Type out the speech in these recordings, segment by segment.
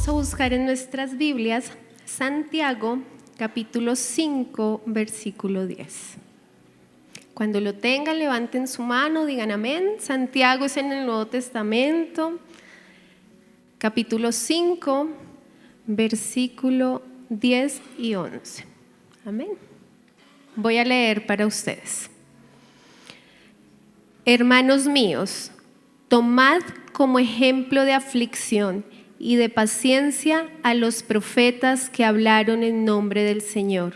Vamos a buscar en nuestras Biblias Santiago capítulo 5 versículo 10. Cuando lo tengan, levanten su mano, digan amén. Santiago es en el Nuevo Testamento, capítulo 5, versículo 10 y 11. Amén. Voy a leer para ustedes. Hermanos míos, tomad como ejemplo de aflicción y de paciencia a los profetas que hablaron en nombre del Señor.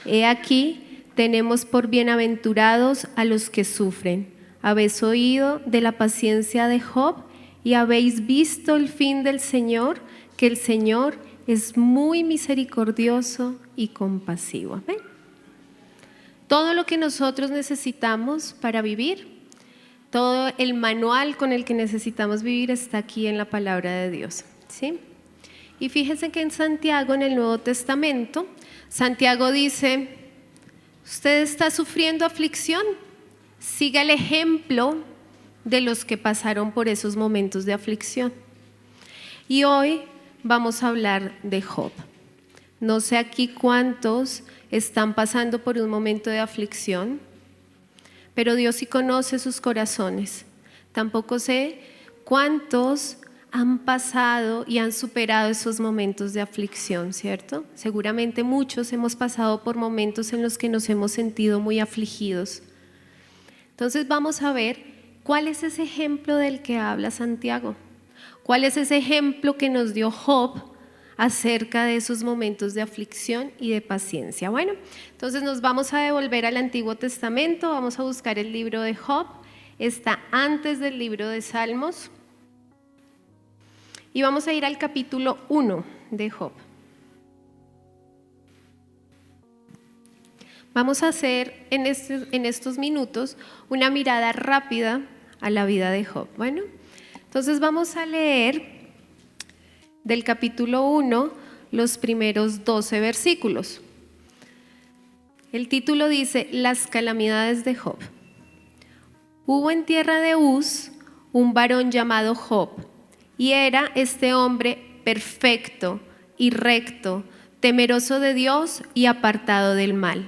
He aquí, tenemos por bienaventurados a los que sufren. Habéis oído de la paciencia de Job y habéis visto el fin del Señor, que el Señor es muy misericordioso y compasivo. Amén. Todo lo que nosotros necesitamos para vivir, todo el manual con el que necesitamos vivir está aquí en la palabra de Dios, ¿sí? Y fíjense que en Santiago, en el Nuevo Testamento, Santiago dice: usted está sufriendo aflicción, siga el ejemplo de los que pasaron por esos momentos de aflicción. Y hoy vamos a hablar de Job. No sé aquí cuántos están pasando por un momento de aflicción, pero Dios sí conoce sus corazones. Tampoco sé cuántos han pasado y han superado esos momentos de aflicción, ¿cierto? Seguramente muchos hemos pasado por momentos en los que nos hemos sentido muy afligidos. Entonces vamos a ver cuál es ese ejemplo del que habla Santiago. ¿Cuál es ese ejemplo que nos dio Job acerca de esos momentos de aflicción y de paciencia? Bueno, entonces nos vamos a devolver al Antiguo Testamento, vamos a buscar el libro de Job, está antes del libro de Salmos, y vamos a ir al capítulo 1 de Job. Vamos a hacer en estos minutos una mirada rápida a la vida de Job. Bueno, entonces vamos a leer del capítulo 1 los primeros 12 versículos. El título dice: Las calamidades de Job. Hubo en tierra de Uz un varón llamado Job, y era este hombre perfecto y recto, temeroso de Dios y apartado del mal.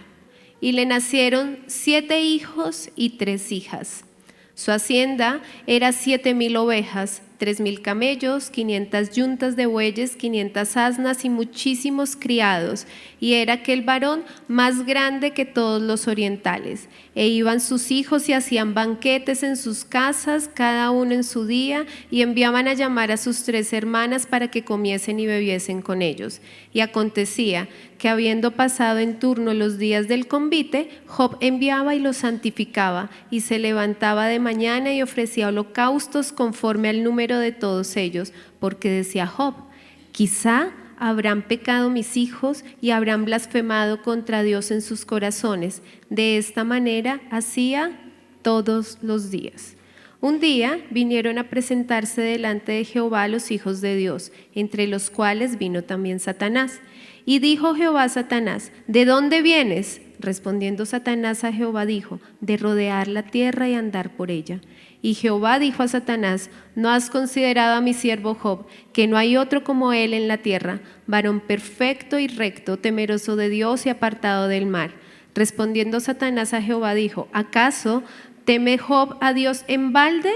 Y le nacieron 7 hijos y 3 hijas. Su hacienda era 7,000 ovejas, 3,000 camellos, 500 yuntas de bueyes, 500 asnas y muchísimos criados, y era aquel varón más grande que todos los orientales. E iban sus hijos y hacían banquetes en sus casas, cada uno en su día, y enviaban a llamar a sus 3 hermanas para que comiesen y bebiesen con ellos. Y acontecía que, habiendo pasado en turno los días del convite, Job enviaba y los santificaba, y se levantaba de mañana y ofrecía holocaustos conforme al número de todos ellos, porque decía Job: quizá habrán pecado mis hijos y habrán blasfemado contra Dios en sus corazones. De esta manera hacía todos los días. Un día vinieron a presentarse delante de Jehová los hijos de Dios, entre los cuales vino también Satanás. Y dijo Jehová a Satanás: ¿de dónde vienes? Respondiendo Satanás a Jehová dijo: de rodear la tierra y andar por ella. Y Jehová dijo a Satanás: ¿no has considerado a mi siervo Job, que no hay otro como él en la tierra, varón perfecto y recto, temeroso de Dios y apartado del mal? Respondiendo Satanás a Jehová dijo: ¿acaso teme Job a Dios en balde?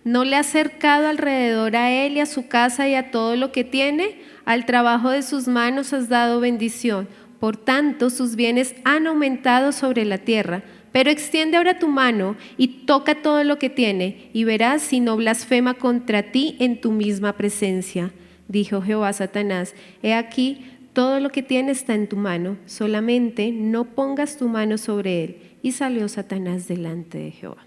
¿No le ha cercado alrededor a él y a su casa y a todo lo que tiene? Al trabajo de sus manos has dado bendición, por tanto sus bienes han aumentado sobre la tierra. Pero extiende ahora tu mano y toca todo lo que tiene, y verás si no blasfema contra ti en tu misma presencia. Dijo Jehová a Satanás: he aquí, todo lo que tiene está en tu mano, solamente no pongas tu mano sobre él. Y salió Satanás delante de Jehová.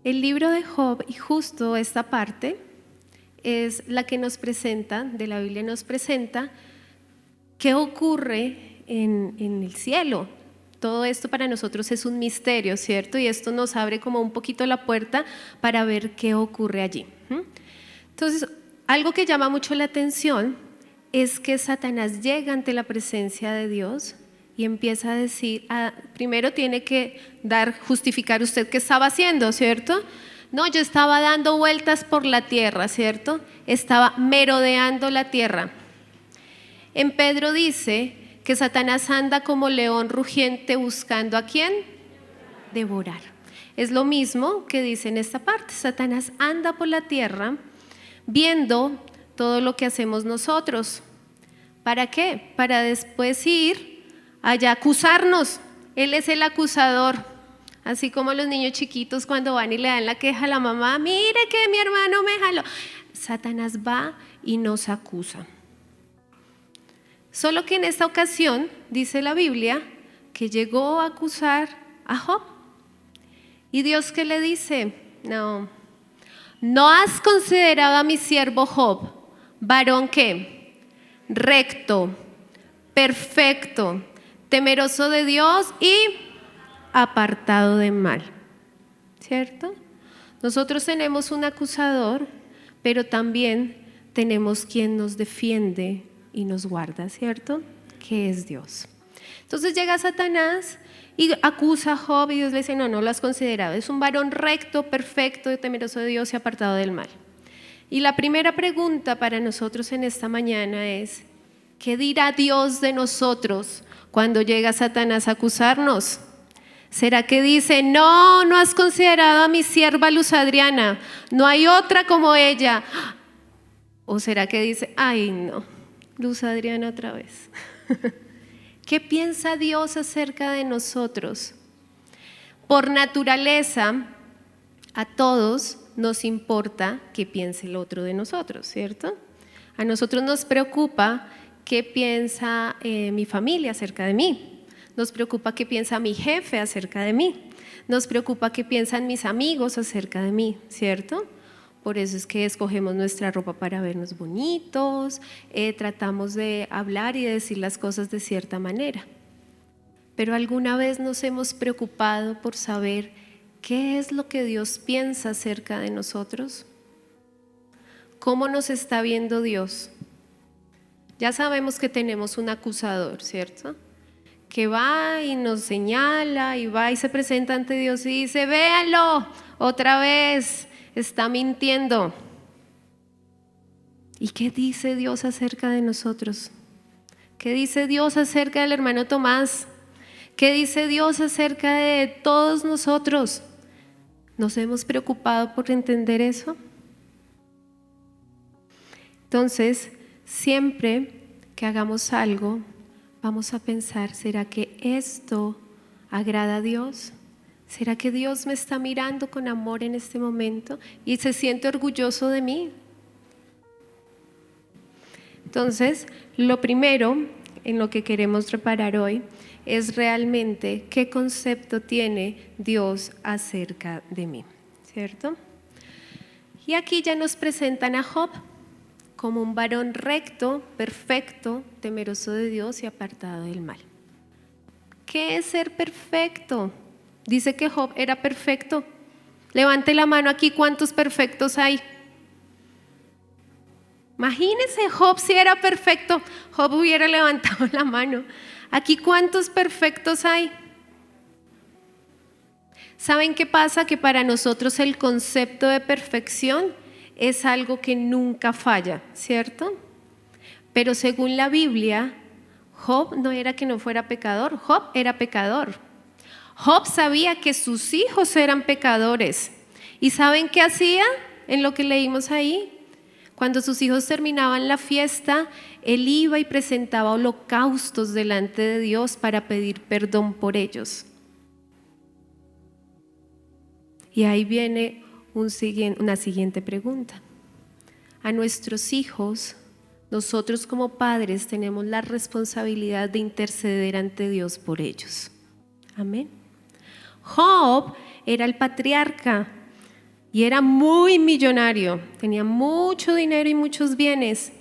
El libro de Job, y justo esta parte, es la que nos presenta, de la Biblia nos presenta, qué ocurre en el cielo. Todo esto para nosotros es un misterio, ¿cierto? Y esto nos abre como un poquito la puerta para ver qué ocurre allí. Entonces, algo que llama mucho la atención es que Satanás llega ante la presencia de Dios y empieza a decir, primero tiene que justificar usted qué estaba haciendo, ¿cierto? No, yo estaba dando vueltas por la tierra, ¿cierto? Estaba merodeando la tierra. En Pedro dice que Satanás anda como león rugiente buscando ¿a quién? Devorar. Es lo mismo que dice en esta parte. Satanás anda por la tierra viendo todo lo que hacemos nosotros. ¿Para qué? Para después ir allá a acusarnos. Él es el acusador. Así como los niños chiquitos cuando van y le dan la queja a la mamá, mire que mi hermano me jaló. Satanás va y nos acusa. Solo que en esta ocasión, dice la Biblia, que llegó a acusar a Job. ¿Y Dios qué le dice? No has considerado a mi siervo Job, varón ¿qué? Recto, perfecto, temeroso de Dios y apartado de mal, ¿cierto? Nosotros tenemos un acusador, pero también tenemos quien nos defiende y nos guarda, ¿cierto? Que es Dios. Entonces llega Satanás y acusa a Job y Dios le dice, no lo has considerado, es un varón recto, perfecto, temeroso de Dios y apartado del mal. Y la primera pregunta para nosotros en esta mañana es, ¿qué dirá Dios de nosotros cuando llega Satanás a acusarnos? ¿Será que dice, no has considerado a mi sierva Luz Adriana, no hay otra como ella? ¿O será que dice, ay no, Luz Adriana otra vez? ¿Qué piensa Dios acerca de nosotros? Por naturaleza, a todos nos importa qué piense el otro de nosotros, ¿cierto? A nosotros nos preocupa qué piensa mi familia acerca de mí. Nos preocupa qué piensa mi jefe acerca de mí. Nos preocupa qué piensan mis amigos acerca de mí, ¿cierto? Por eso es que escogemos nuestra ropa para vernos bonitos, tratamos de hablar y de decir las cosas de cierta manera. Pero ¿alguna vez nos hemos preocupado por saber qué es lo que Dios piensa acerca de nosotros? ¿Cómo nos está viendo Dios? Ya sabemos que tenemos un acusador, ¿cierto? Que va y nos señala y va y se presenta ante Dios y dice, véanlo, otra vez está mintiendo. ¿Y qué dice Dios acerca de nosotros? ¿Qué dice Dios acerca del hermano Tomás? ¿Qué dice Dios acerca de todos nosotros? ¿Nos hemos preocupado por entender eso? Entonces, siempre que hagamos algo, vamos a pensar, ¿será que esto agrada a Dios? ¿Será que Dios me está mirando con amor en este momento y se siente orgulloso de mí? Entonces, lo primero en lo que queremos reparar hoy es realmente qué concepto tiene Dios acerca de mí, ¿cierto? Y aquí ya nos presentan a Job como un varón recto, perfecto, temeroso de Dios y apartado del mal. ¿Qué es ser perfecto? Dice que Job era perfecto. Levante la mano aquí, ¿cuántos perfectos hay? Imagínense, Job si era perfecto, Job hubiera levantado la mano. Aquí, ¿cuántos perfectos hay? ¿Saben qué pasa? Que para nosotros el concepto de perfección es algo que nunca falla, ¿cierto? Pero según la Biblia, Job no era que no fuera pecador, Job era pecador. Job sabía que sus hijos eran pecadores. ¿Y saben qué hacía en lo que leímos ahí? Cuando sus hijos terminaban la fiesta, él iba y presentaba holocaustos delante de Dios para pedir perdón por ellos. Y ahí viene una siguiente pregunta. A nuestros hijos, nosotros como padres tenemos la responsabilidad de interceder ante Dios por ellos. Amén. Job era el patriarca y era muy millonario, tenía mucho dinero y muchos bienes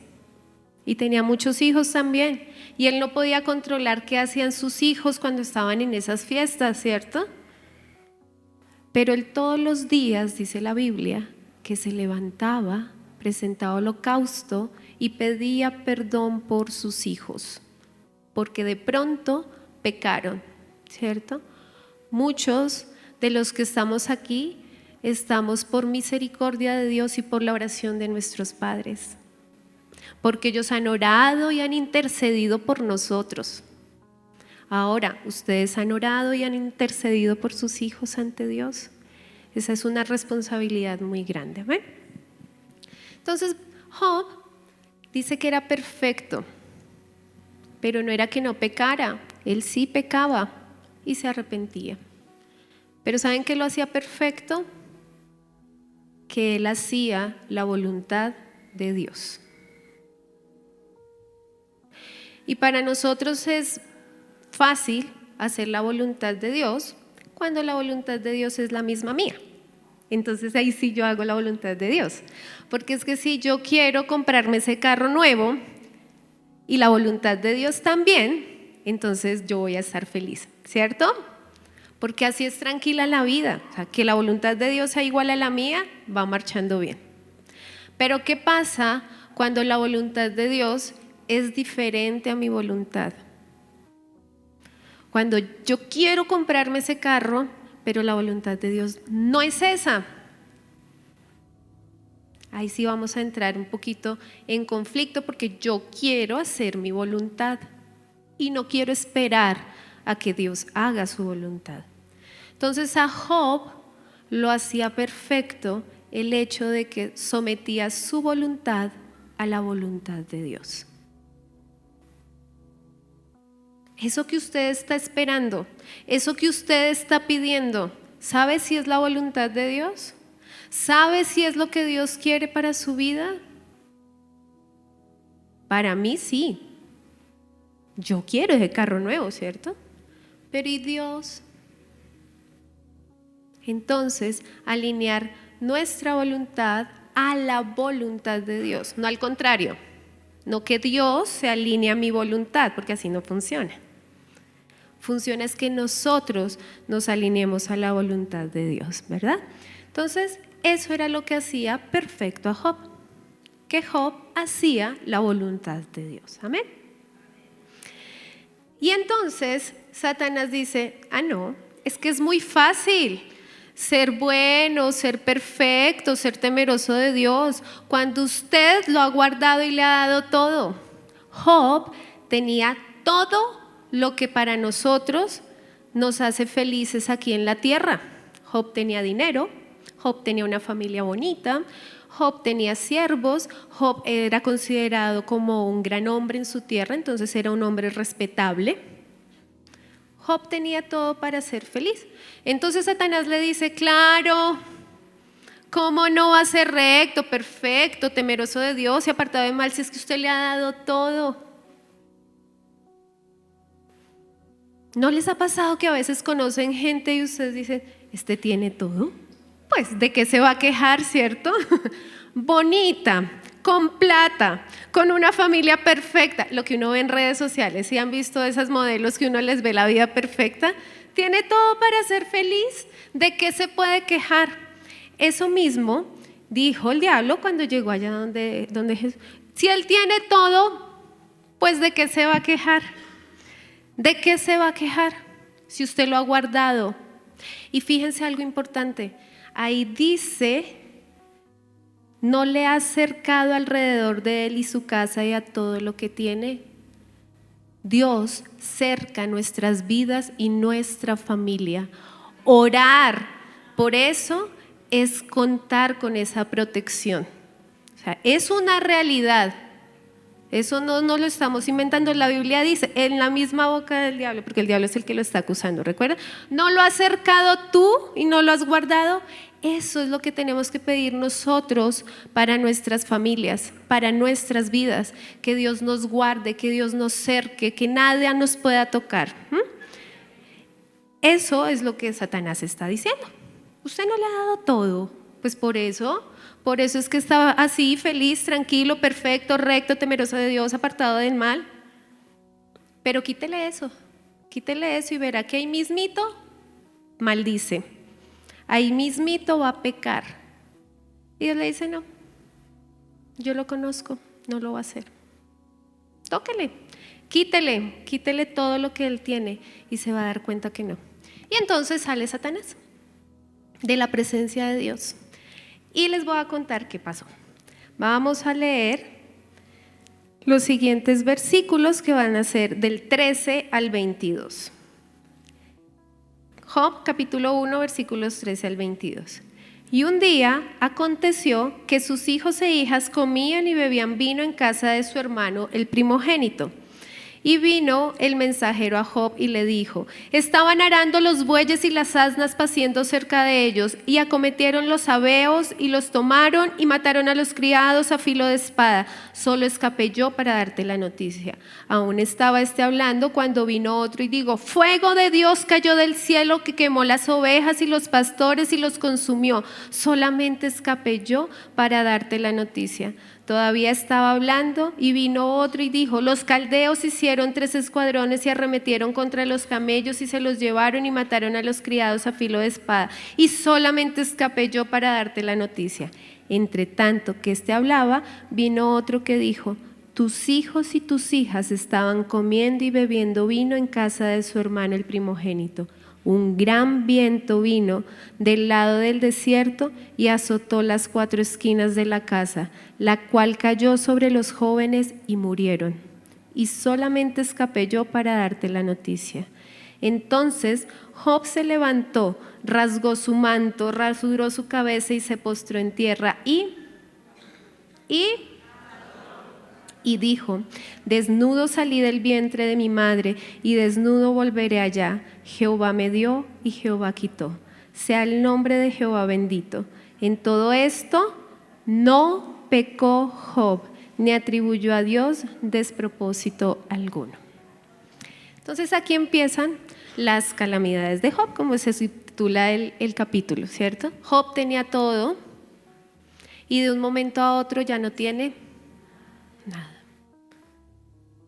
y tenía muchos hijos también. Y él no podía controlar qué hacían sus hijos cuando estaban en esas fiestas, ¿cierto? Pero él todos los días, dice la Biblia, que se levantaba, presentaba holocausto y pedía perdón por sus hijos, porque de pronto pecaron, ¿cierto? Muchos de los que estamos aquí estamos por misericordia de Dios y por la oración de nuestros padres, porque ellos han orado y han intercedido por nosotros. Ahora, ustedes han orado y han intercedido por sus hijos ante Dios. Esa es una responsabilidad muy grande. ¿Ven? Entonces, Job dice que era perfecto, pero no era que no pecara. Él sí pecaba y se arrepentía. Pero ¿saben qué lo hacía perfecto? Que él hacía la voluntad de Dios. Y para nosotros es fácil hacer la voluntad de Dios cuando la voluntad de Dios es la misma mía. Entonces ahí sí yo hago la voluntad de Dios. Porque es que si yo quiero comprarme ese carro nuevo y la voluntad de Dios también, entonces yo voy a estar feliz, ¿cierto? Porque así es tranquila la vida. O sea, que la voluntad de Dios sea igual a la mía, va marchando bien. Pero ¿qué pasa cuando la voluntad de Dios es diferente a mi voluntad? Cuando yo quiero comprarme ese carro, pero la voluntad de Dios no es esa. Ahí sí vamos a entrar un poquito en conflicto porque yo quiero hacer mi voluntad y no quiero esperar a que Dios haga su voluntad. Entonces a Job lo hacía perfecto el hecho de que sometía su voluntad a la voluntad de Dios. Eso que usted está esperando, eso que usted está pidiendo, ¿sabe si es la voluntad de Dios? ¿Sabe si es lo que Dios quiere para su vida? Para mí sí. Yo quiero ese carro nuevo, ¿cierto? Pero ¿y Dios? Entonces, alinear nuestra voluntad a la voluntad de Dios, no al contrario, no que Dios se alinee a mi voluntad, porque así no funciona. Funciona es que nosotros nos alineemos a la voluntad de Dios, ¿verdad? Entonces, eso era lo que hacía perfecto a Job, que Job hacía la voluntad de Dios. Amén. Y entonces Satanás dice, no, es que es muy fácil ser bueno, ser perfecto, ser temeroso de Dios, cuando usted lo ha guardado y le ha dado todo. Job tenía todo lo que para nosotros nos hace felices aquí en la tierra. Job tenía dinero, Job tenía una familia bonita, Job tenía siervos, Job era considerado como un gran hombre en su tierra, entonces era un hombre respetable. Job tenía todo para ser feliz. Entonces Satanás le dice, claro, ¿cómo no va a ser recto, perfecto, temeroso de Dios y apartado de mal si es que usted le ha dado todo? ¿No les ha pasado que a veces conocen gente y ustedes dicen, ¿este tiene todo? Pues, ¿de qué se va a quejar, cierto? Bonita, con plata, con una familia perfecta, lo que uno ve en redes sociales, si han visto esas modelos que uno les ve la vida perfecta, tiene todo para ser feliz, ¿de qué se puede quejar? Eso mismo dijo el diablo cuando llegó allá donde Jesús. Si él tiene todo, pues ¿de qué se va a quejar? ¿De qué se va a quejar si usted lo ha guardado? Y fíjense algo importante, ahí dice, no le ha cercado alrededor de él y su casa y a todo lo que tiene. Dios cerca nuestras vidas y nuestra familia. Orar por eso es contar con esa protección. O sea, es una realidad. Eso no lo estamos inventando, la Biblia dice, en la misma boca del diablo, porque el diablo es el que lo está acusando, ¿recuerda? No lo has cercado tú y no lo has guardado. Eso es lo que tenemos que pedir nosotros para nuestras familias, para nuestras vidas, que Dios nos guarde, que Dios nos cerque, que nada nos pueda tocar. Eso es lo que Satanás está diciendo. Usted no le ha dado todo, pues por eso es que está así, feliz, tranquilo, perfecto, recto, temeroso de Dios, apartado del mal. Pero quítele eso y verá que ahí mismito maldice, ahí mismito va a pecar. Y Dios le dice, no, yo lo conozco, no lo va a hacer. Tóquele, quítele todo lo que él tiene y se va a dar cuenta que no. Y entonces sale Satanás. de la presencia de Dios. Y les voy a contar qué pasó. Vamos a leer los siguientes versículos que van a ser del 13 al 22. Job capítulo 1 versículos 13 al 22. Y un día aconteció que sus hijos e hijas comían y bebían vino en casa de su hermano, el primogénito. Y vino el mensajero a Job y le dijo: estaban arando los bueyes y las asnas paciendo cerca de ellos, y acometieron los sabeos y los tomaron y mataron a los criados a filo de espada. Solo escapé yo para darte la noticia. Aún estaba hablando cuando vino otro y digo: fuego de Dios cayó del cielo que quemó las ovejas y los pastores y los consumió. Solamente escapé yo para darte la noticia. Todavía estaba hablando y vino otro y dijo: los caldeos hicieron 3 escuadrones y arremetieron contra los camellos y se los llevaron y mataron a los criados a filo de espada. Y solamente escapé yo para darte la noticia. Entre tanto que hablaba, vino otro que dijo: tus hijos y tus hijas estaban comiendo y bebiendo vino en casa de su hermano el primogénito. Un gran viento vino del lado del desierto y azotó las 4 esquinas de la casa, la cual cayó sobre los jóvenes y murieron. Y solamente escapé yo para darte la noticia. Entonces Job se levantó, rasgó su manto, rasuró su cabeza y se postró en tierra y dijo: desnudo salí del vientre de mi madre y desnudo volveré allá. Jehová me dio y Jehová quitó. Sea el nombre de Jehová bendito. En todo esto no pecó Job, ni atribuyó a Dios despropósito alguno. Entonces aquí empiezan las calamidades de Job, como se titula el capítulo, ¿cierto? Job tenía todo y de un momento a otro ya no tiene nada.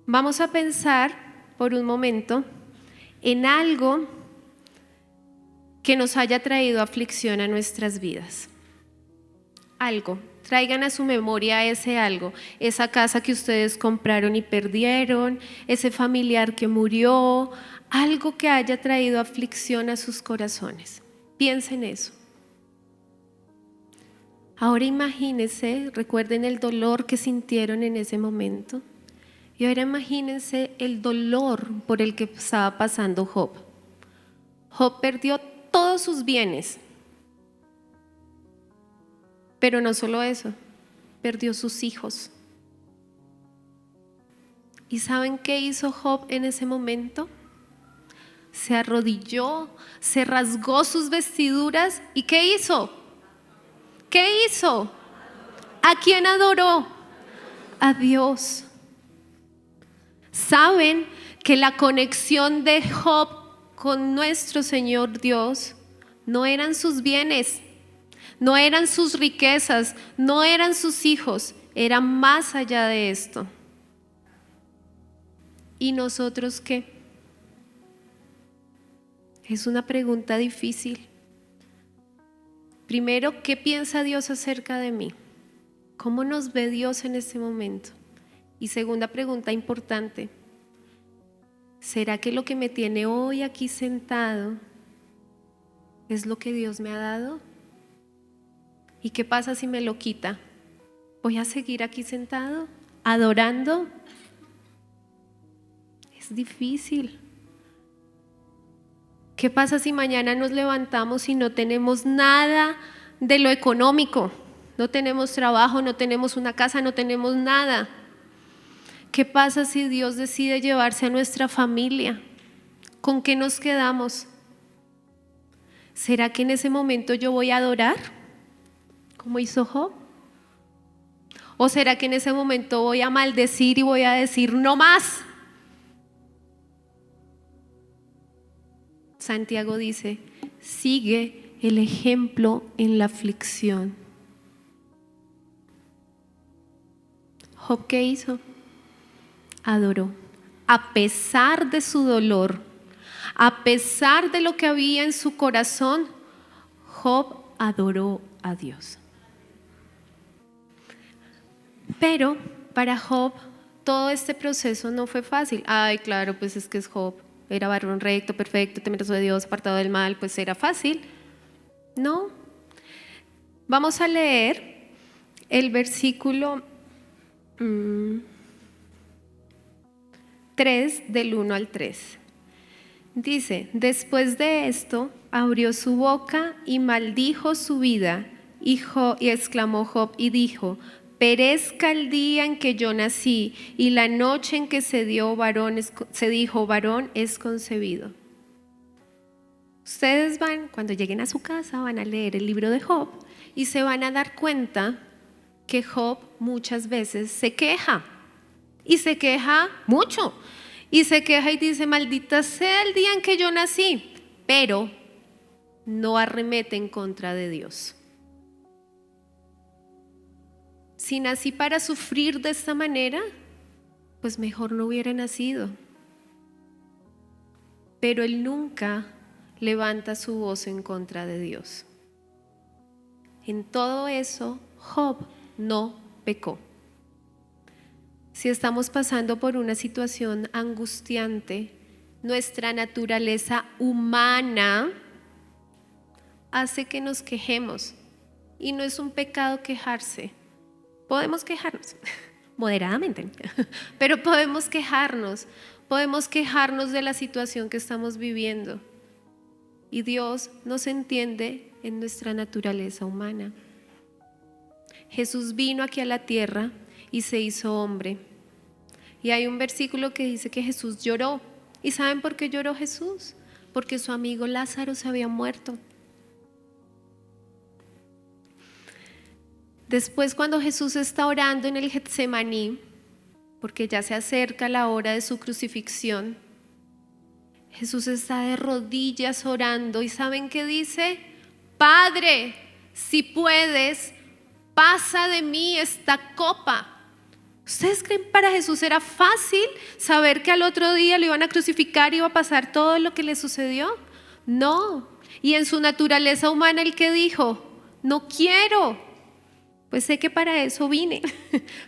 Vamos a pensar por un momento en algo que nos haya traído aflicción a nuestras vidas. Algo, traigan a su memoria ese algo, esa casa que ustedes compraron y perdieron, ese familiar que murió, algo que haya traído aflicción a sus corazones. Piensen eso. Ahora imagínense, recuerden el dolor que sintieron en ese momento. Y ahora imagínense el dolor por el que estaba pasando Job. Job perdió todos sus bienes. Pero no solo eso, perdió sus hijos. ¿Y saben qué hizo Job en ese momento? Se arrodilló, se rasgó sus vestiduras y ¿qué hizo? ¿Qué hizo? ¿A quién adoró? A Dios. ¿Saben que la conexión de Job con nuestro Señor Dios no eran sus bienes, no eran sus riquezas, no eran sus hijos, era más allá de esto? ¿Y nosotros qué? Es una pregunta difícil. Primero, ¿qué piensa Dios acerca de mí? ¿Cómo nos ve Dios en este momento? Y segunda pregunta importante, ¿será que lo que me tiene hoy aquí sentado es lo que Dios me ha dado? ¿Y qué pasa si me lo quita? ¿Voy a seguir aquí sentado, adorando? Es difícil. ¿Qué pasa si mañana nos levantamos y no tenemos nada de lo económico? No tenemos trabajo, no tenemos una casa, no tenemos nada. ¿Qué pasa si Dios decide llevarse a nuestra familia? ¿Con qué nos quedamos? ¿Será que en ese momento yo voy a adorar como hizo Job? ¿O será que en ese momento voy a maldecir y voy a decir no más? Santiago dice: sigue el ejemplo en la aflicción. ¿Job qué hizo? Adoró, a pesar de su dolor, a pesar de lo que había en su corazón. Job adoró a Dios. Pero para Job todo este proceso no fue fácil. Ay, claro, pues es que es Job, era varón recto, perfecto, temeroso de Dios, apartado del mal, pues era fácil. No. Vamos a leer el versículo 3 del 1 al 3. Dice: después de esto abrió su boca y maldijo su vida, y exclamó Job y dijo: perezca el día en que yo nací y la noche en que se dijo varón es concebido. Ustedes cuando lleguen a su casa, van a leer el libro de Job y se van a dar cuenta que Job muchas veces se queja, y se queja mucho, y se queja y dice: maldita sea el día en que yo nací, pero no arremete en contra de Dios. Si nací para sufrir de esta manera, pues mejor no hubiera nacido. Pero él nunca levanta su voz en contra de Dios. En todo eso, Job no pecó. Si estamos pasando por una situación angustiante, nuestra naturaleza humana hace que nos quejemos, y no es un pecado quejarse. Podemos quejarnos moderadamente, pero podemos quejarnos de la situación que estamos viviendo, y Dios nos entiende en nuestra naturaleza humana. Jesús vino aquí a la tierra y se hizo hombre, y hay un versículo que dice que Jesús lloró. ¿Y saben por qué lloró Jesús? Porque su amigo Lázaro se había muerto. Después, cuando Jesús está orando en el Getsemaní, porque ya se acerca la hora de su crucifixión, Jesús está de rodillas orando, y ¿saben qué dice? Padre, si puedes, pasa de mí esta copa. ¿Ustedes creen que para Jesús era fácil saber que al otro día lo iban a crucificar y iba a pasar todo lo que le sucedió? No. Y en su naturaleza humana, ¿el que dijo? No quiero. Pues sé que para eso vine,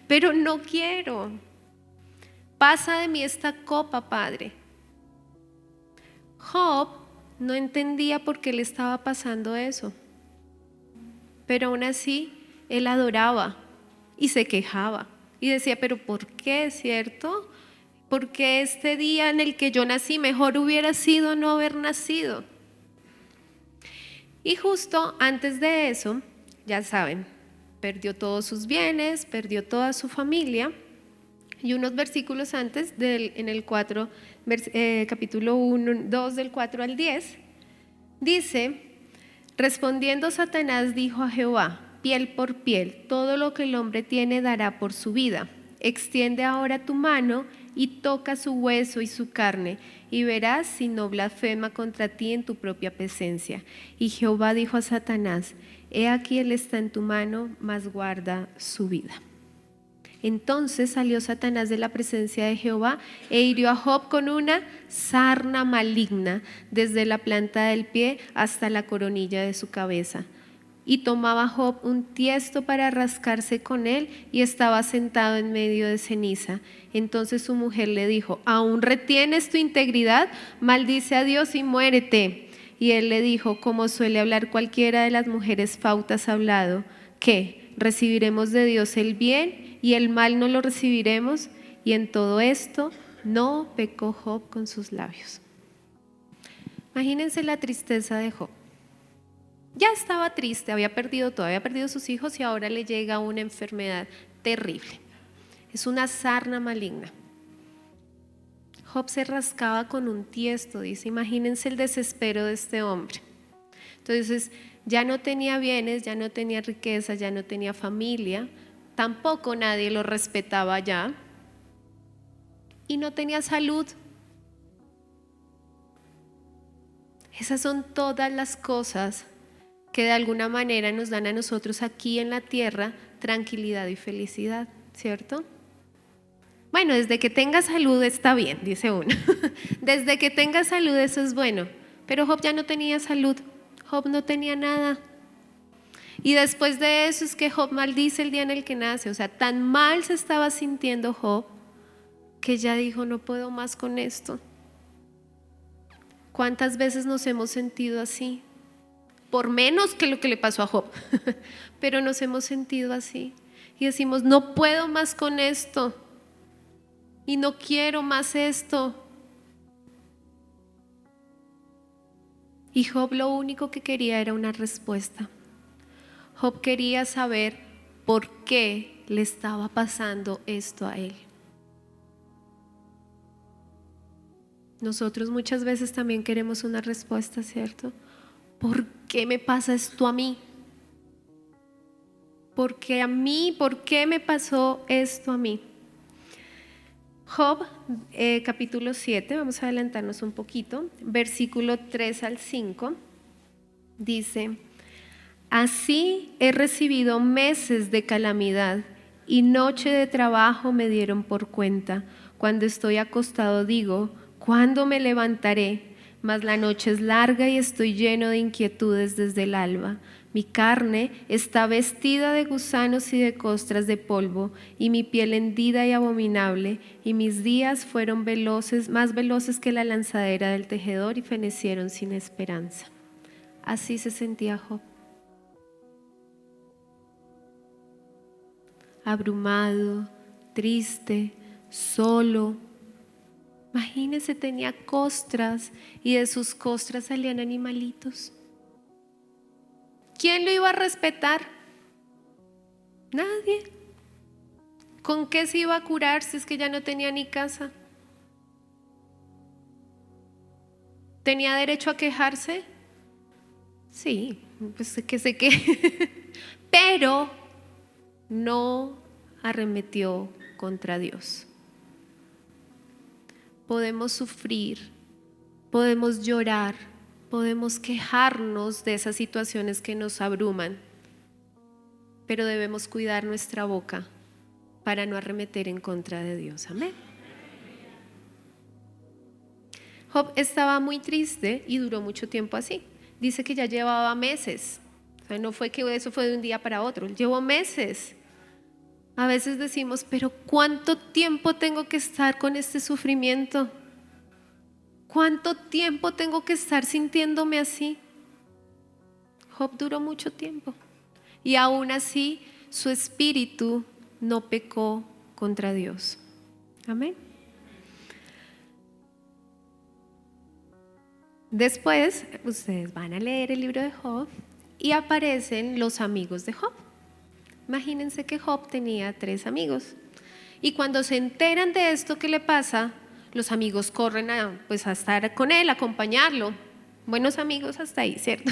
pero no quiero. Pasa de mí esta copa, Padre. Job no entendía por qué le estaba pasando eso, pero aún así él adoraba y se quejaba y decía: pero ¿por qué, cierto? Porque este día en el que yo nací, mejor hubiera sido no haber nacido. Y justo antes de eso, ya saben, perdió todos sus bienes, perdió toda su familia, y unos versículos antes, en el capítulo 2 del 4 al 10, dice: respondiendo Satanás dijo a Jehová: piel por piel, todo lo que el hombre tiene dará por su vida. Extiende ahora tu mano y toca su hueso y su carne, y verás si no blasfema contra ti en tu propia presencia. Y Jehová dijo a Satanás: he aquí él está en tu mano, mas guarda su vida. Entonces salió Satanás de la presencia de Jehová e hirió a Job con una sarna maligna, desde la planta del pie hasta la coronilla de su cabeza. Y tomaba Job un tiesto para rascarse con él, y estaba sentado en medio de ceniza. Entonces su mujer le dijo: ¿aún retienes tu integridad? Maldice a Dios y muérete. Y él le dijo, como suele hablar cualquiera de las mujeres fautas hablado, ¿qué? ¿Recibiremos de Dios el bien y el mal no lo recibiremos? Y en todo esto no pecó Job con sus labios. Imagínense la tristeza de Job. Ya estaba triste, había perdido todo, había perdido sus hijos, y ahora le llega una enfermedad terrible. Es una sarna maligna. Job se rascaba con un tiesto, dice. Imagínense el desespero de este hombre. Entonces, ya no tenía bienes, ya no tenía riqueza, ya no tenía familia, tampoco nadie lo respetaba ya, y no tenía salud. Esas son todas las cosas que de alguna manera nos dan a nosotros aquí en la tierra tranquilidad y felicidad, ¿cierto? Bueno, desde que tenga salud está bien, dice uno. Desde que tenga salud eso es bueno. Pero Job ya no tenía salud. Job no tenía nada. Y después de eso es que Job maldice el día en el que nace. O sea, tan mal se estaba sintiendo Job que ya dijo: no puedo más con esto. ¿Cuántas veces nos hemos sentido así? por menos que lo que le pasó a Job. Pero nos hemos sentido así y decimos, no puedo más con esto y no quiero más esto. Y Job lo único que quería era una respuesta. Job quería saber por qué le estaba pasando esto a él. Nosotros muchas veces también queremos una respuesta, ¿cierto? ¿Por qué me pasa esto a mí? ¿Por qué a mí? ¿Por qué me pasó esto a mí? Job, capítulo 7, vamos a adelantarnos un poquito, versículo 3 al 5, dice: así he recibido meses de calamidad y noche de trabajo me dieron por cuenta. Cuando estoy acostado digo, ¿cuándo me levantaré? Mas la noche es larga y estoy lleno de inquietudes desde el alba. Mi carne está vestida de gusanos y de costras de polvo, y mi piel hendida y abominable, y mis días fueron veloces, más veloces que la lanzadera del tejedor, y fenecieron sin esperanza. Así se sentía Job. Abrumado, triste, solo. Imagínense, tenía costras y de sus costras salían animalitos. ¿Quién lo iba a respetar? Nadie. ¿Con qué se iba a curar si es que ya no tenía ni casa? ¿Tenía derecho a quejarse? Sí, pues que sé que. Pero no arremetió contra Dios. Podemos sufrir, podemos llorar, podemos quejarnos de esas situaciones que nos abruman, pero debemos cuidar nuestra boca para no arremeter en contra de Dios. Amén. Job estaba muy triste y duró mucho tiempo así. Dice que ya llevaba meses. O sea, no fue que eso fue de un día para otro. Llevó meses. A veces decimos, pero ¿cuánto tiempo tengo que estar con este sufrimiento? ¿Cuánto tiempo tengo que estar sintiéndome así? Job duró mucho tiempo y aún así su espíritu no pecó contra Dios. Amén. Después ustedes van a leer el libro de Job y aparecen los amigos de Job. Imagínense que Job tenía 3 amigos y cuando se enteran de esto que le pasa, los amigos corren a estar con él, a acompañarlo. Buenos amigos hasta ahí, ¿cierto?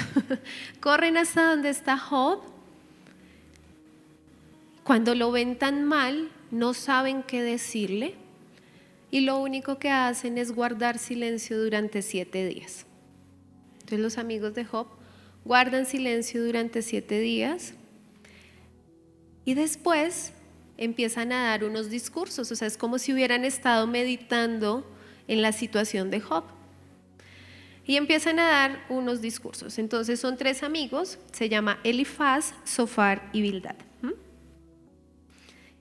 Corren hasta donde está Job. Cuando lo ven tan mal, no saben qué decirle y lo único que hacen es guardar silencio durante 7 días. Entonces los amigos de Job guardan silencio durante 7 días y después empiezan a dar unos discursos, o sea, es como si hubieran estado meditando en la situación de Job. Y empiezan a dar unos discursos. Entonces son 3 amigos, se llama Elifaz, Zofar y Bildad.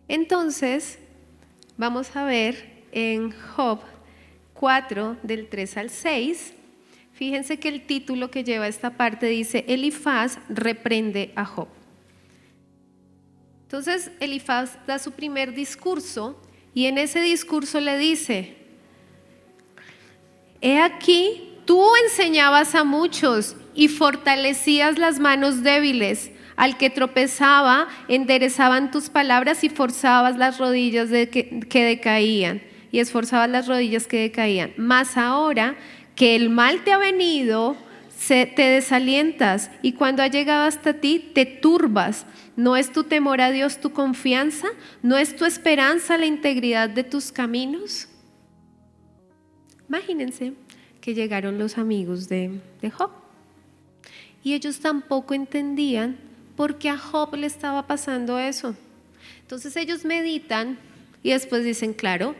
Entonces, vamos a ver en Job 4, del 3 al 6, fíjense que el título que lleva esta parte dice, Elifaz reprende a Job. Entonces Elifaz da su primer discurso y en ese discurso le dice, he aquí, tú enseñabas a muchos y fortalecías las manos débiles. Al que tropezaba, enderezaban tus palabras y forzabas las rodillas que decaían. Y esforzabas las rodillas que decaían. Mas ahora que el mal te ha venido, te desalientas. Y cuando ha llegado hasta ti, te turbas. ¿No es tu temor a Dios tu confianza? ¿No es tu esperanza la integridad de tus caminos? Imagínense que llegaron los amigos de Job. Y ellos tampoco entendían por qué a Job le estaba pasando eso. Entonces ellos meditan y después dicen, claro,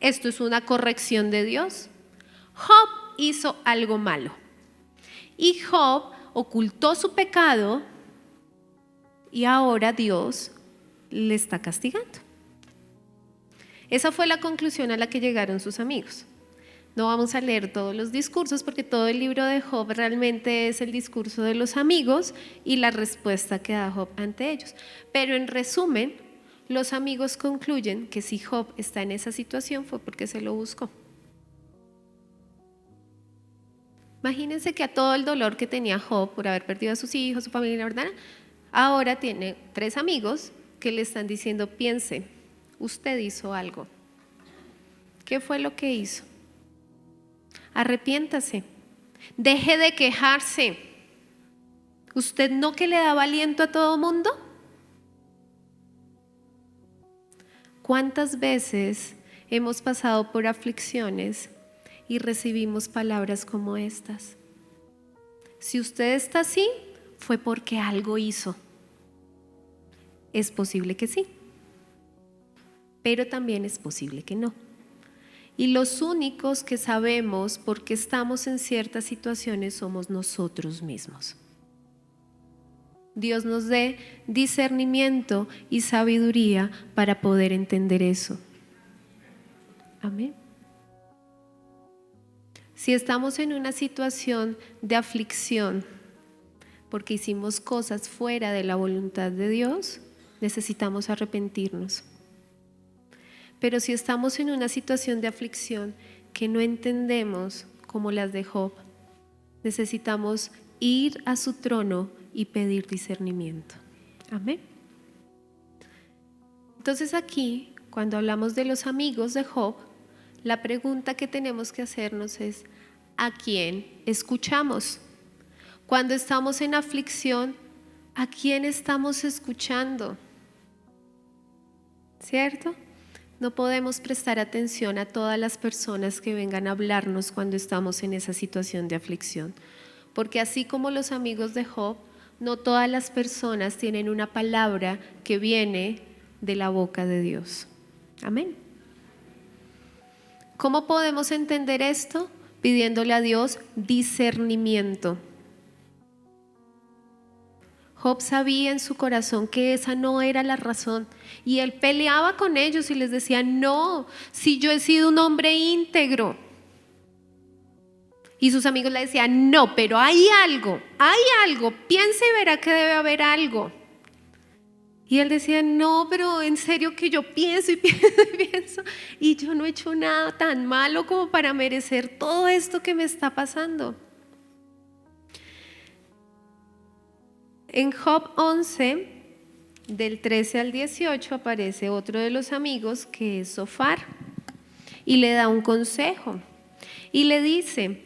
esto es una corrección de Dios. Job hizo algo malo y Job ocultó su pecado y ahora Dios le está castigando. Esa fue la conclusión a la que llegaron sus amigos. No vamos a leer todos los discursos porque todo el libro de Job realmente es el discurso de los amigos y la respuesta que da Job ante ellos. Pero en resumen, los amigos concluyen que si Job está en esa situación fue porque se lo buscó. Imagínense que a todo el dolor que tenía Job por haber perdido a sus hijos, su familia, ¿verdad? Ahora tiene 3 amigos que le están diciendo: piense, usted hizo algo. ¿Qué fue lo que hizo? Arrepiéntase, deje de quejarse. ¿Usted no que le daba aliento a todo mundo? ¿Cuántas veces hemos pasado por aflicciones y recibimos palabras como estas? Si usted está así, fue porque algo hizo. Es posible que sí, pero también es posible que no. Y los únicos que sabemos por qué estamos en ciertas situaciones somos nosotros mismos. Dios nos dé discernimiento y sabiduría para poder entender eso. Amén. Si estamos en una situación de aflicción porque hicimos cosas fuera de la voluntad de Dios, necesitamos arrepentirnos. Pero si estamos en una situación de aflicción que no entendemos como las de Job, necesitamos ir a su trono y pedir discernimiento. Amén. Entonces aquí, cuando hablamos de los amigos de Job, la pregunta que tenemos que hacernos es: ¿a quién escuchamos? Cuando estamos en aflicción, ¿a quién estamos escuchando? ¿Cierto? No podemos prestar atención a todas las personas que vengan a hablarnos cuando estamos en esa situación de aflicción, porque así como los amigos de Job, no todas las personas tienen una palabra que viene de la boca de Dios. Amén. ¿Cómo podemos entender esto? Pidiéndole a Dios discernimiento. Job sabía en su corazón que esa no era la razón y él peleaba con ellos y les decía: no, si yo he sido un hombre íntegro. Y sus amigos le decían: no, pero hay algo, piensa y verá que debe haber algo. Y él decía: no, pero en serio que yo pienso y pienso y pienso y yo no he hecho nada tan malo como para merecer todo esto que me está pasando. En Job 11, del 13 al 18, aparece otro de los amigos que es Zofar y le da un consejo y le dice: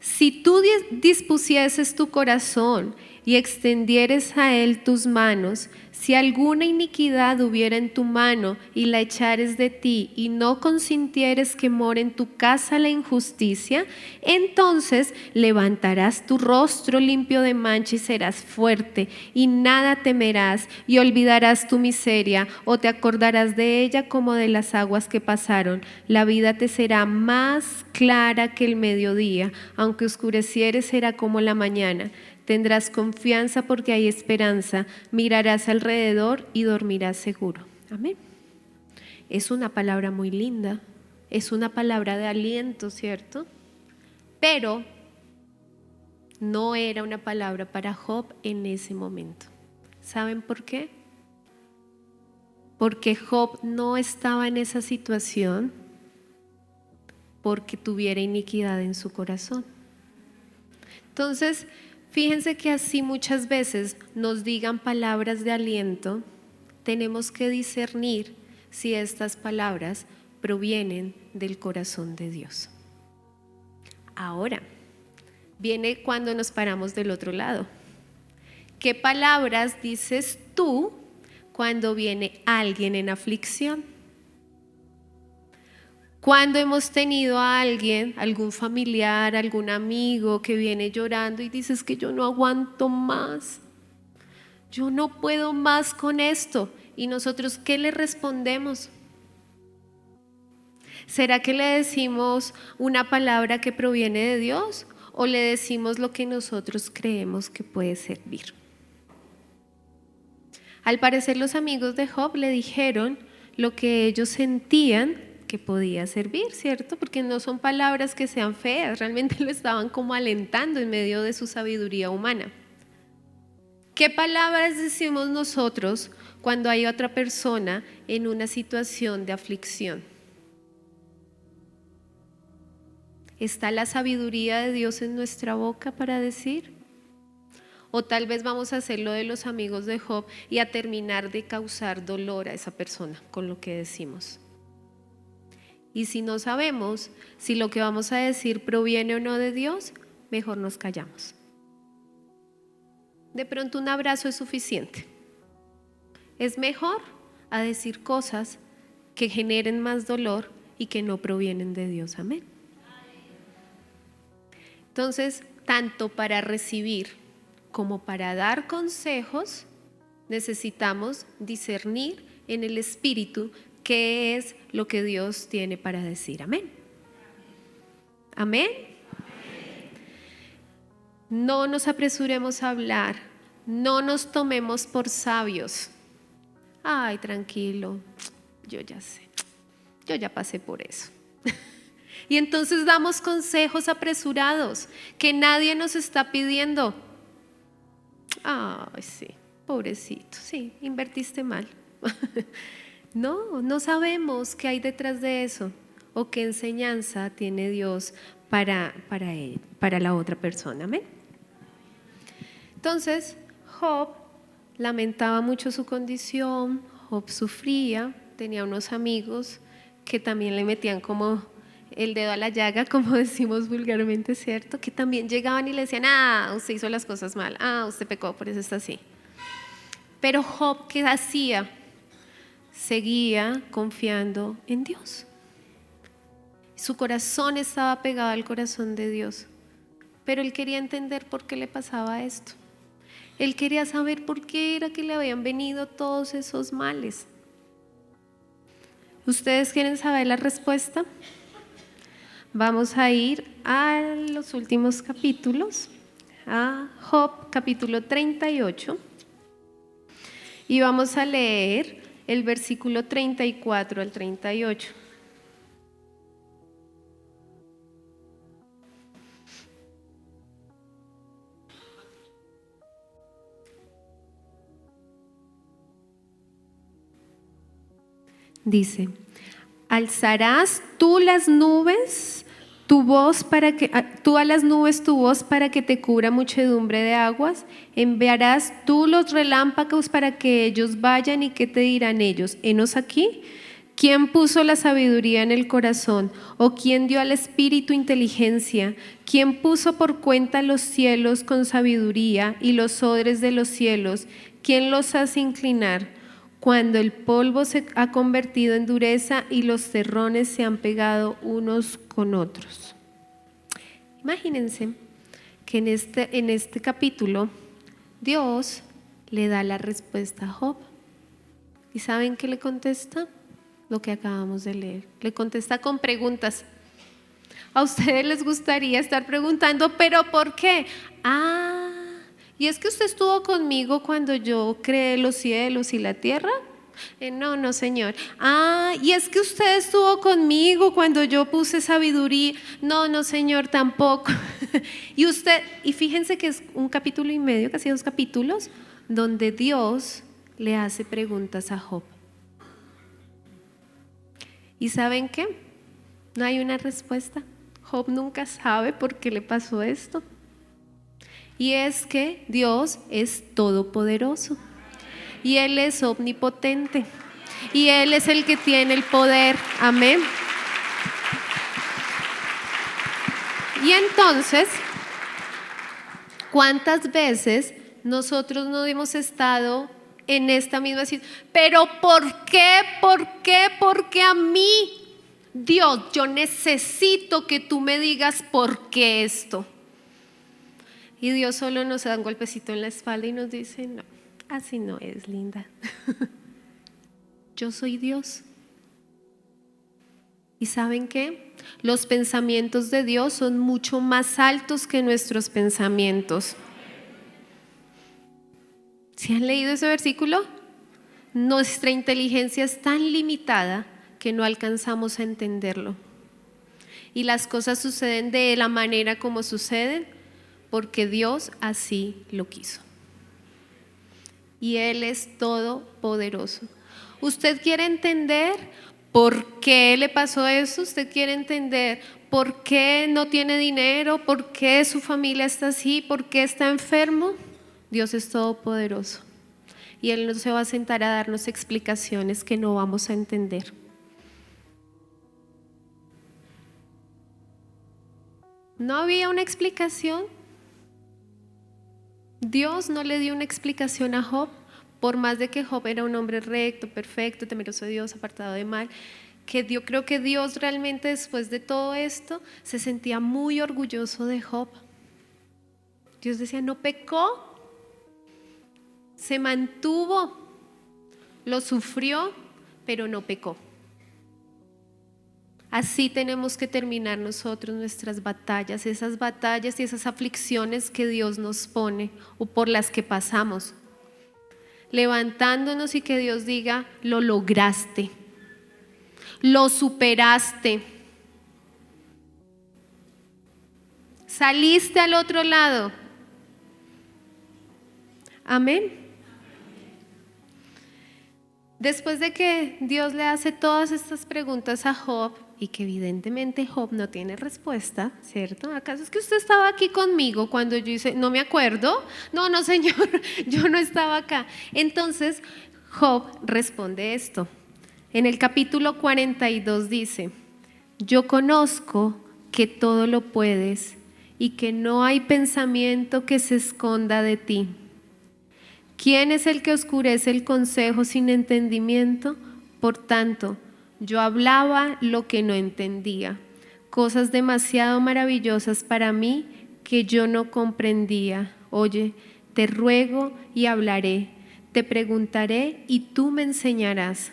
si tú dispusieses tu corazón y extendieres a él tus manos, si alguna iniquidad hubiera en tu mano y la echares de ti y no consintieres que more en tu casa la injusticia, entonces levantarás tu rostro limpio de mancha y serás fuerte y nada temerás y olvidarás tu miseria o te acordarás de ella como de las aguas que pasaron. La vida te será más clara que el mediodía, aunque oscurecieres será como la mañana. Tendrás confianza porque hay esperanza, mirarás alrededor y dormirás seguro. Amén. Es una palabra muy linda, es una palabra de aliento, ¿cierto? Pero no era una palabra para Job en ese momento. ¿Saben por qué? Porque Job no estaba en esa situación porque tuviera iniquidad en su corazón. Entonces, fíjense que así muchas veces nos digan palabras de aliento, tenemos que discernir si estas palabras provienen del corazón de Dios. Ahora, viene cuando nos paramos del otro lado. ¿Qué palabras dices tú cuando viene alguien en aflicción? Cuando hemos tenido a alguien, algún familiar, algún amigo que viene llorando y dices que yo no aguanto más, yo no puedo más con esto, y nosotros ¿qué le respondemos? ¿Será que le decimos una palabra que proviene de Dios o le decimos lo que nosotros creemos que puede servir? Al parecer los amigos de Job le dijeron lo que ellos sentían que podía servir, ¿cierto? Porque no son palabras que sean feas, realmente lo estaban como alentando en medio de su sabiduría humana. ¿Qué palabras decimos nosotros cuando hay otra persona en una situación de aflicción? ¿Está la sabiduría de Dios en nuestra boca para decir? O tal vez vamos a hacer lo de los amigos de Job y a terminar de causar dolor a esa persona con lo que decimos. Y si no sabemos si lo que vamos a decir proviene o no de Dios, mejor nos callamos. De pronto un abrazo es suficiente. Es mejor a decir cosas que generen más dolor y que no provienen de Dios. Amén. Entonces, tanto para recibir como para dar consejos, necesitamos discernir en el Espíritu qué es lo que Dios tiene para decir. Amén. Amén. No nos apresuremos a hablar, no nos tomemos por sabios. Ay, tranquilo, yo ya sé, yo ya pasé por eso. Y entonces damos consejos apresurados que nadie nos está pidiendo. Ay, sí, pobrecito, sí, invertiste mal. No sabemos qué hay detrás de eso o qué enseñanza tiene Dios para él, para la otra persona. ¿Amén? Entonces, Job lamentaba mucho su condición, Job sufría, tenía unos amigos que también le metían como el dedo a la llaga, como decimos vulgarmente, ¿cierto? Que también llegaban y le decían, usted hizo las cosas mal, usted pecó, por eso está así. Pero Job, ¿qué hacía? Seguía confiando en Dios. Su corazón estaba pegado al corazón de Dios, pero él quería entender por qué le pasaba esto. Él quería saber por qué era que le habían venido todos esos males. ¿Ustedes quieren saber la respuesta? Vamos a ir a los últimos capítulos, a Job capítulo 38, y vamos a leer el versículo 34 al 38. Dice: alzarás tú las nubes, tú a las nubes tu voz para que te cubra muchedumbre de aguas, enviarás tú los relámpagos para que ellos vayan, y ¿qué te dirán ellos? Henos aquí. ¿Quién puso la sabiduría en el corazón? ¿O quién dio al espíritu inteligencia? ¿Quién puso por cuenta los cielos con sabiduría y los odres de los cielos? ¿Quién los hace inclinar? Cuando el polvo se ha convertido en dureza y los terrones se han pegado unos con otros. Imagínense que en este capítulo Dios le da la respuesta a Job. ¿Y saben qué le contesta? Lo que acabamos de leer. Le contesta con preguntas. A ustedes les gustaría estar preguntando, ¿pero por qué? ¿Y es que usted estuvo conmigo cuando yo creé los cielos y la tierra? No, Señor. ¿Y es que usted estuvo conmigo cuando yo puse sabiduría? No, Señor, tampoco. Y fíjense que es un capítulo y medio, casi 2 capítulos, donde Dios le hace preguntas a Job. ¿Y saben qué? No hay una respuesta. Job nunca sabe por qué le pasó esto. Y es que Dios es todopoderoso y Él es omnipotente y Él es el que tiene el poder. Amén. Y entonces, ¿cuántas veces nosotros no hemos estado en esta misma situación? Pero ¿por qué? ¿Por qué a mí? Dios, yo necesito que tú me digas por qué esto. Y Dios solo nos da un golpecito en la espalda y nos dice: no, así no es, linda. Yo soy Dios. ¿Y saben qué? Los pensamientos de Dios son mucho más altos que nuestros pensamientos. ¿Sí han leído ese versículo? Nuestra inteligencia es tan limitada porque no alcanzamos a entenderlo. Y las cosas suceden de la manera como suceden porque Dios así lo quiso. Y Él es todopoderoso. ¿Usted quiere entender por qué le pasó eso? ¿Usted quiere entender por qué no tiene dinero? ¿Por qué su familia está así? ¿Por qué está enfermo? Dios es todopoderoso. Y Él no se va a sentar a darnos explicaciones que no vamos a entender. ¿No había una explicación? Dios no le dio una explicación a Job, por más de que Job era un hombre recto, perfecto, temeroso de Dios, apartado de mal, que yo creo que Dios realmente después de todo esto se sentía muy orgulloso de Job. Dios decía, no pecó, se mantuvo, lo sufrió, pero no pecó. Así tenemos que terminar nosotros nuestras batallas, esas batallas y esas aflicciones que Dios nos pone o por las que pasamos. Levantándonos y que Dios diga, lo lograste, lo superaste, saliste al otro lado. Amén. Después de que Dios le hace todas estas preguntas a Job y que evidentemente Job no tiene respuesta, ¿cierto? ¿Acaso es que usted estaba aquí conmigo cuando yo hice, no me acuerdo? No, Señor, yo no estaba acá. Entonces Job responde esto. En el capítulo 42 dice, yo conozco que todo lo puedes y que no hay pensamiento que se esconda de ti. ¿Quién es el que oscurece el consejo sin entendimiento? Por tanto, yo hablaba lo que no entendía, cosas demasiado maravillosas para mí que yo no comprendía. Oye, te ruego y hablaré, te preguntaré y tú me enseñarás.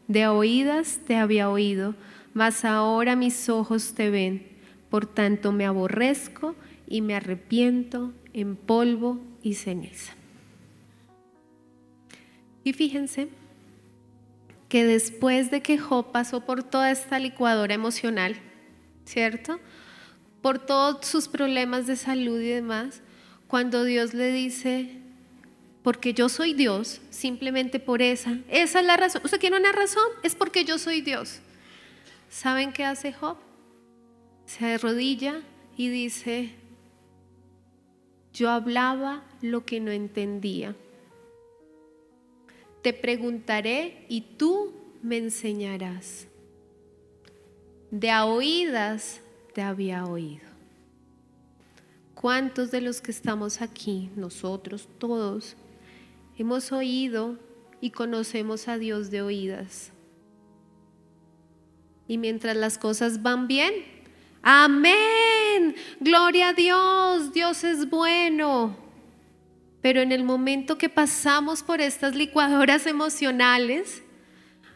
De oídas te había oído, mas ahora mis ojos te ven. Por tanto me aborrezco y me arrepiento en polvo y ceniza. Y fíjense que después de que Job pasó por toda esta licuadora emocional, ¿cierto? Por todos sus problemas de salud y demás, cuando Dios le dice, porque yo soy Dios, simplemente por esa es la razón. ¿Usted quiere una razón? Es porque yo soy Dios. ¿Saben qué hace Job? Se arrodilla y dice, yo hablaba lo que no entendía. Te preguntaré y tú me enseñarás. De a oídas te había oído. ¿Cuántos de los que estamos aquí, nosotros todos, hemos oído y conocemos a Dios de oídas? Y mientras las cosas van bien, amén, gloria a Dios, Dios es bueno. Pero en el momento que pasamos por estas licuadoras emocionales,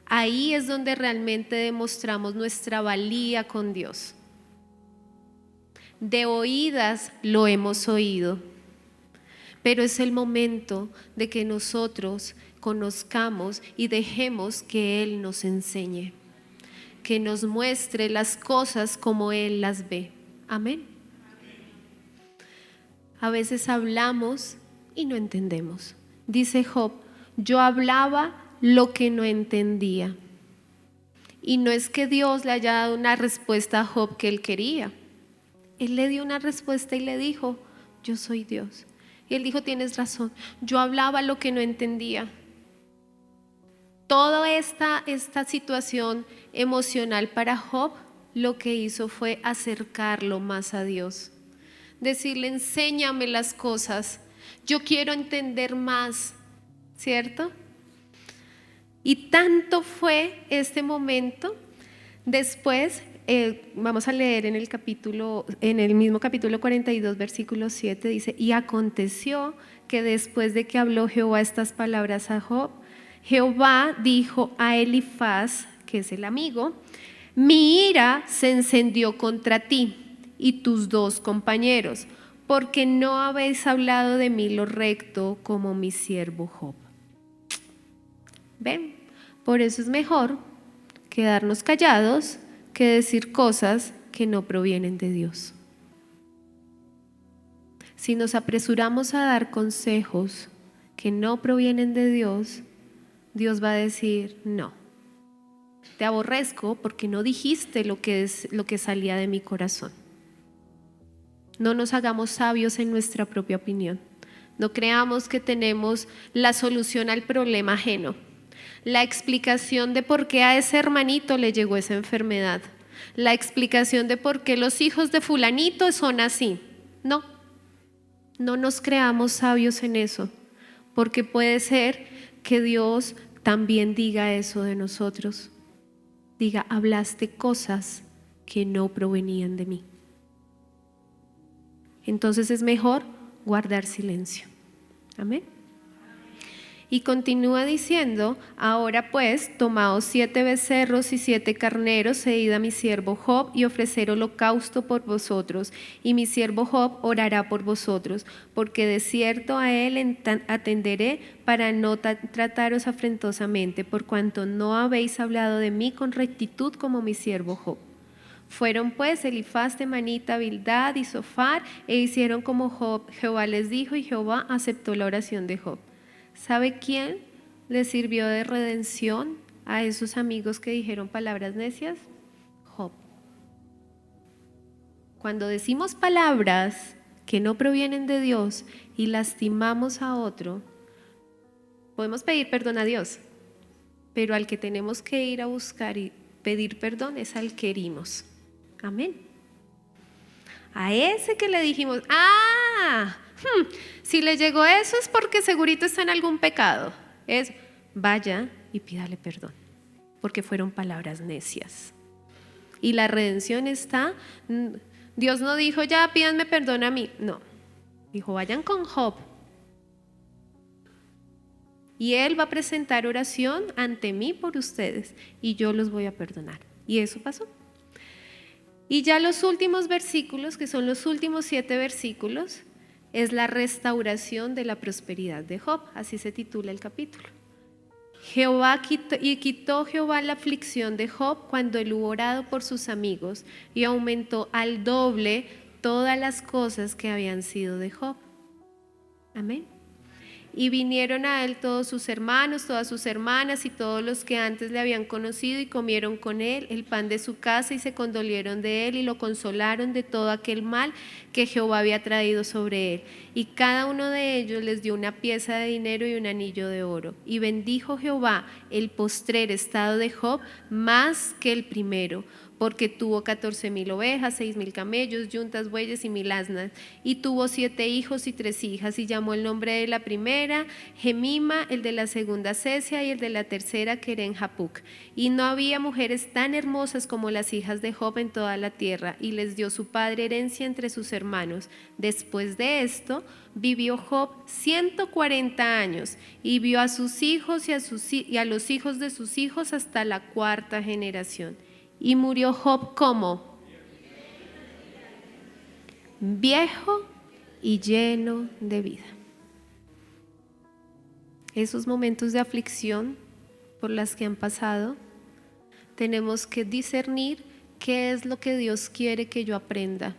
ahí es donde realmente demostramos nuestra valía con Dios. De oídas lo hemos oído, pero es el momento de que nosotros conozcamos y dejemos que Él nos enseñe, que nos muestre las cosas como Él las ve. Amén. A veces hablamos y no entendemos. Dice Job, yo hablaba lo que no entendía. Y no es que Dios le haya dado una respuesta a Job que él quería. Él le dio una respuesta y le dijo, yo soy Dios. Y él dijo, tienes razón, yo hablaba lo que no entendía. Toda esta situación emocional para Job lo que hizo fue acercarlo más a Dios. Decirle, enséñame las cosas, yo quiero entender más, ¿cierto? Y tanto fue este momento, después vamos a leer en el mismo capítulo 42, versículo 7, dice, y aconteció que después de que habló Jehová estas palabras a Job, Jehová dijo a Elifaz, que es el amigo, mi ira se encendió contra ti y tus dos compañeros, porque no habéis hablado de mí lo recto como mi siervo Job. ¿Ven? Por eso es mejor quedarnos callados que decir cosas que no provienen de Dios. Si nos apresuramos a dar consejos que no provienen de Dios, Dios va a decir: no, te aborrezco porque no dijiste lo que salía de mi corazón. No nos hagamos sabios en nuestra propia opinión. No creamos que tenemos la solución al problema ajeno, la explicación de por qué a ese hermanito le llegó esa enfermedad, la explicación de por qué los hijos de fulanito son así. No nos creamos sabios en eso, porque puede ser que Dios también diga eso de nosotros. Diga: hablaste cosas que no provenían de mí. Entonces es mejor guardar silencio. Amén. Y continúa diciendo: ahora pues, tomaos 7 becerros y 7 carneros, e id a mi siervo Job y ofrecer holocausto por vosotros, y mi siervo Job orará por vosotros, porque de cierto a él atenderé para no trataros afrentosamente, por cuanto no habéis hablado de mí con rectitud como mi siervo Job. Fueron pues Elifaz, Temanita, Bildad y Zofar, e hicieron como Jehová les dijo, y Jehová aceptó la oración de Job. ¿Sabe quién le sirvió de redención a esos amigos que dijeron palabras necias? Job. Cuando decimos palabras que no provienen de Dios y lastimamos a otro, podemos pedir perdón a Dios, pero al que tenemos que ir a buscar y pedir perdón es al que herimos. Amén. A ese que le dijimos: si le llegó eso es porque segurito está en algún pecado. Vaya y pídale perdón, porque fueron palabras necias. Y la redención está, Dios no dijo: ya pídanme perdón a mí. No, dijo: vayan con Job, y él va a presentar oración ante mí por ustedes, y yo los voy a perdonar. Y eso pasó. Y ya los últimos versículos, que son los últimos 7 versículos, es la restauración de la prosperidad de Job. Así se titula el capítulo. Quitó Jehová la aflicción de Job cuando él hubo orado por sus amigos, y aumentó al doble todas las cosas que habían sido de Job. Amén. Y vinieron a él todos sus hermanos, todas sus hermanas y todos los que antes le habían conocido, y comieron con él el pan de su casa, y se condolieron de él y lo consolaron de todo aquel mal que Jehová había traído sobre él. Y cada uno de ellos les dio una pieza de dinero y un anillo de oro. Y bendijo Jehová el postrer estado de Job más que el primero, porque tuvo 14,000 ovejas, 6,000 camellos, yuntas, bueyes y 1,000 asnas. Y tuvo 7 hijos y 3 hijas, y llamó el nombre de la primera Gemima, el de la segunda Cesia, y el de la tercera Keren-Hapuk. Y no había mujeres tan hermosas como las hijas de Job en toda la tierra, y les dio su padre herencia entre sus hermanos. Después de esto vivió Job 140 años, y vio a sus hijos y a los hijos de sus hijos hasta la 4ª generación. Y murió Job como viejo y lleno de vida. Esos momentos de aflicción por las que han pasado, tenemos que discernir qué es lo que Dios quiere que yo aprenda.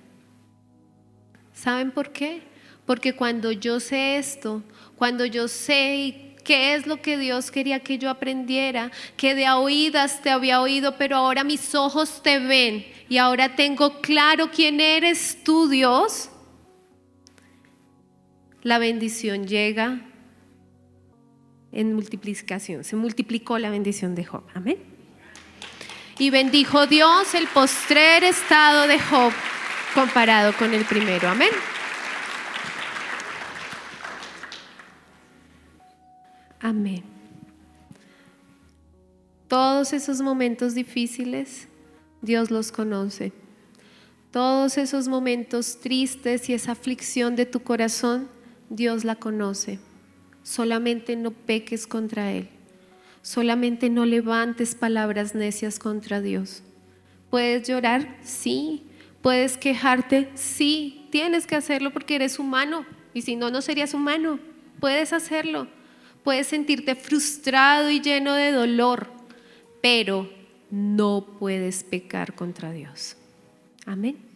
¿Saben por qué? Porque cuando yo sé esto, cuando yo sé qué es lo que Dios quería que yo aprendiera, que de a oídas te había oído, pero ahora mis ojos te ven, y ahora tengo claro quién eres tú, Dios, la bendición llega en multiplicación. Se multiplicó la bendición de Job. Amén. Y bendijo Dios el postrer estado de Job comparado con el primero. Amén. Amén. Todos esos momentos difíciles, Dios los conoce. Todos esos momentos tristes y esa aflicción de tu corazón, Dios la conoce. Solamente no peques contra Él. Solamente no levantes palabras necias contra Dios. ¿Puedes llorar? Sí. ¿Puedes quejarte? Sí. Tienes que hacerlo porque eres humano, y si no, no serías humano. Puedes hacerlo. Puedes sentirte frustrado y lleno de dolor, pero no puedes pecar contra Dios. Amén.